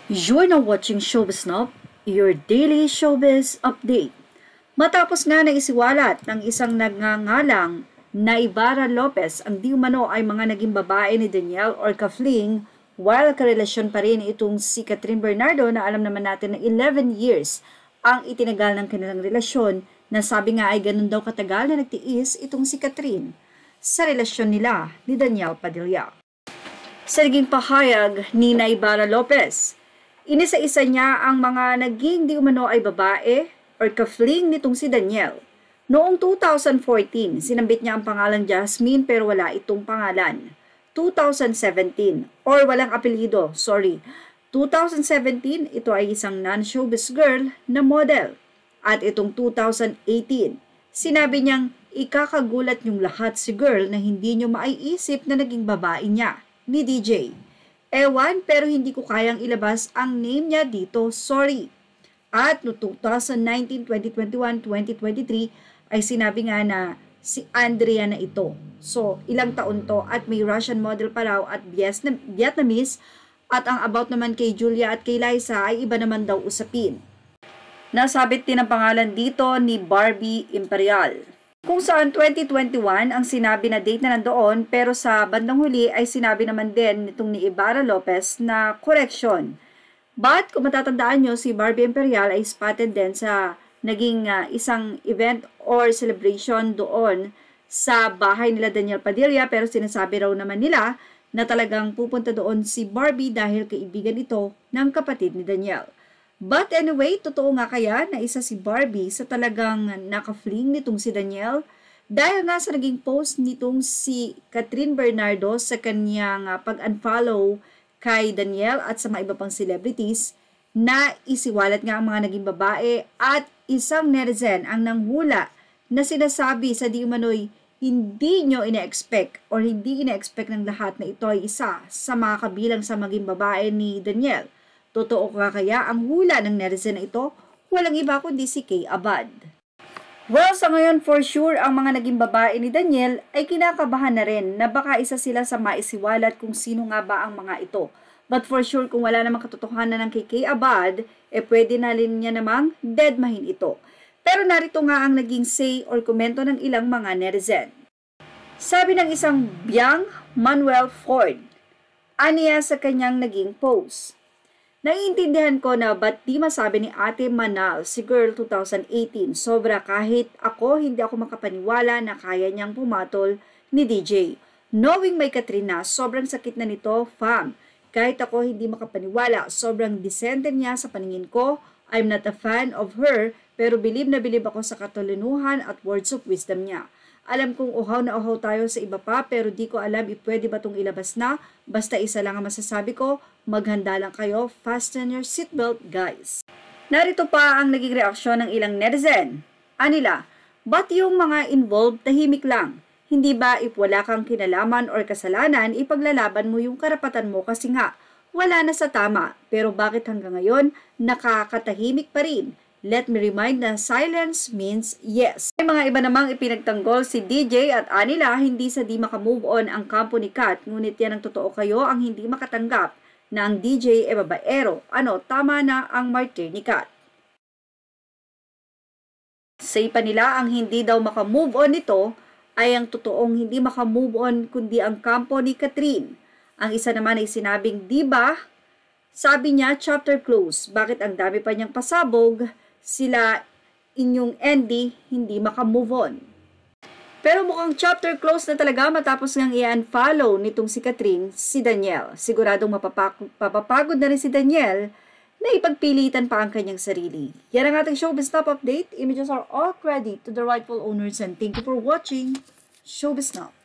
You're now watching Showbiz Snob, your daily showbiz update. Matapos nga na isiwalat ng isang nagngangalang na Ibarra Lopez ang di umano ay mga naging babae ni Danielle or Kafling, while karelasyon pa rin itong si Catherine Bernardo na alam naman natin na 11 years ang itinagal ng kanilang relasyon na sabi nga ay ganun daw katagal na nagtiis itong si Catherine sa relasyon nila ni Danielle Padilla. Sa naging pahayag ni Ibarra Lopez, inisa-isa niya ang mga naging di umano ay babae or kafling nitong si Danielle. Noong 2014, sinambit niya ang pangalang Jasmine pero wala itong pangalan. 2017, or walang apelyido, 2017, ito ay isang non-showbiz girl na model. At itong 2018, sinabi niyang ikakagulat niyong lahat si girl na hindi niyo maiisip na naging babae niya, ni DJ. Ewan, pero hindi ko kayang ilabas ang name niya dito, sorry. At no 2019, 2021, 2023 ay sinabi nga na si Andrea na ito. So, ilang taon to at may Russian model pa raw at Vietnamese at ang about naman kay Julia at kay Liza ay iba naman daw usapin. Nasabit din ang pangalan dito ni Barbie Imperial. Kung saan 2021 ang sinabi na date na nandoon pero sa bandang huli ay sinabi naman din nitong ni Ibarra Lopez na correction. But kung matatandaan nyo, si Barbie Imperial ay spotted din sa naging isang event or celebration doon sa bahay nila Danielle Padilla pero sinasabi raw naman nila na talagang pupunta doon si Barbie dahil kaibigan ito ng kapatid ni Danielle. But anyway, totoo nga kaya na isa si Barbie sa talagang nakafling nitong si Danielle? Dahil nga sa naging post nitong si Catherine Bernardo sa kanyang pag-unfollow kay Danielle at sa mga iba pang celebrities na isiwalat nga ang mga naging babae at isang netizen ang nanghula na sinasabi sa di umano'y hindi nyo ina-expect or hindi ina-expect ng lahat na ito ay isa sa mga kabilang sa maging babae ni Danielle. Totoo ka kaya ang hula ng netizen na ito? Walang iba kundi si Kay Abad. Well, sa ngayon for sure ang mga naging babae ni Danielle ay kinakabahan na rin na baka isa sila sa maisiwalat kung sino nga ba ang mga ito. But for sure kung wala namang katotohanan ng kay Abad, pwede na rin niya namang deadmahin ito. Pero narito nga ang naging say or komento ng ilang mga netizen. Sabi ng isang Biang Manuel Ford, aniya sa kanyang naging post. Naiintindihan ko na ba't di masabi ni Ate Manal si Girl 2018 sobra kahit ako hindi ako makapaniwala na kaya niyang pumatol ni DJ. Knowing may Katrina, sobrang sakit na nito, fam. Kahit ako hindi makapaniwala, sobrang decente niya sa paningin ko. I'm not a fan of her pero bilib na bilib ako sa katalinuhan at words of wisdom niya. Alam kong uhaw na uhaw tayo sa iba pa pero di ko alam pwede ba itong ilabas na. Basta isa lang ang masasabi ko, maghanda lang kayo, fasten your seatbelt guys. Narito pa ang naging reaksyon ng ilang netizen. Anila, ba't yung mga involved tahimik lang? Hindi ba wala kang kinalaman or kasalanan, ipaglalaban mo yung karapatan mo kasi nga, wala na sa tama. Pero bakit hanggang ngayon, nakakatahimik pa rin? Let me remind na silence means yes. May mga iba namang ipinagtanggol si DJ at anila hindi sa di makamove on ang kampo ni Kat, ngunit yan ang totoo kayo ang hindi makatanggap na ang DJ babaero. Tama na ang martyr ni Kat. Say pa nila ang hindi daw makamove on nito ay ang totoong hindi makamove on kundi ang kampo ni Catherine. Ang isa naman ay sinabing diba? Sabi niya chapter close. Bakit ang dami pa niyang pasabog? Sila inyong Andy hindi makamove on. Pero mukhang chapter close na talaga matapos ngang i-unfollow nitong si Catherine, si Danielle. Siguradong mapapagod na rin si Danielle na ipagpilitan pa ang kanyang sarili. Yan ang ating Showbiz Top Update. Images are all credit to the rightful owners and thank you for watching Showbiz Top.